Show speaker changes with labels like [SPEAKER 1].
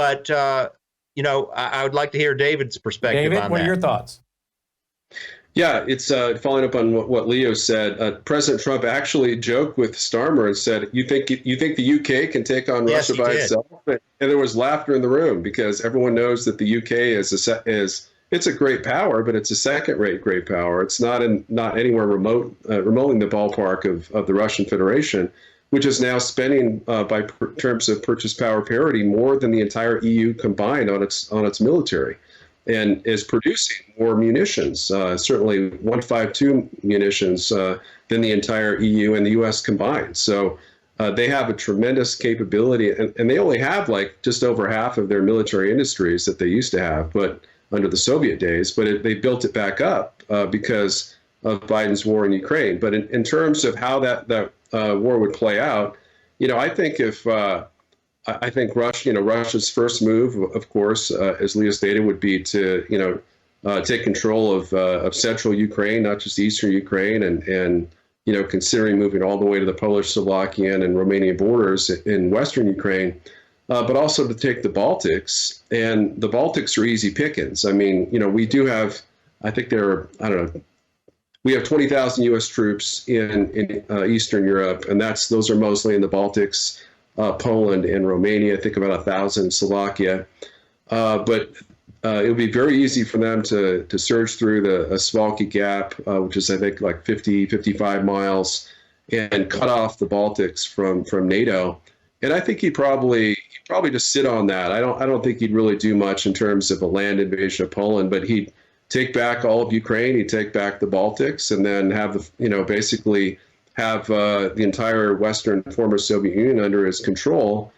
[SPEAKER 1] But I would like to hear David's perspective
[SPEAKER 2] David,
[SPEAKER 1] on
[SPEAKER 2] what are
[SPEAKER 1] that.
[SPEAKER 2] your thoughts?
[SPEAKER 3] Yeah, it's following up on what Leo said. President Trump actually joked with Starmer and said, "You think the UK can take on
[SPEAKER 1] Yes,
[SPEAKER 3] Russia
[SPEAKER 1] he
[SPEAKER 3] by
[SPEAKER 1] did.
[SPEAKER 3] itself?" And there was laughter in the room because everyone knows that the UK it's a great power, but it's a second-rate great power. It's not anywhere remotely in the ballpark of the Russian Federation, which is now spending by terms of purchase power parity more than the entire EU combined on its military, and is producing more munitions, certainly 152 munitions than the entire EU and the US combined. So they have a tremendous capability, and they only have like just over half of their military industries that they used to have, but under the Soviet days. But they built it back up because of Biden's war in Ukraine. But in terms of how that war would play out, I think Russia's first move, of course, as Leo stated, would be to take control of central Ukraine, not just eastern Ukraine, and considering moving all the way to the Polish-Slovakian and Romanian borders in western Ukraine, but also to take the Baltics. And the Baltics are easy pickings. I mean, we do have, I think there are, I don't know, we have 20,000 U.S. troops in Eastern Europe, and those are mostly in the Baltics. Poland and Romania, I think about 1,000 in Slovakia. But it would be very easy for them to surge through the Svalky Gap, which is, I think, like 55 miles, and cut off the Baltics from NATO. And I think he'd probably just sit on that. I don't think he'd really do much in terms of a land invasion of Poland, but he'd take back all of Ukraine, he'd take back the Baltics, and then basically have the entire Western former Soviet Union under his control,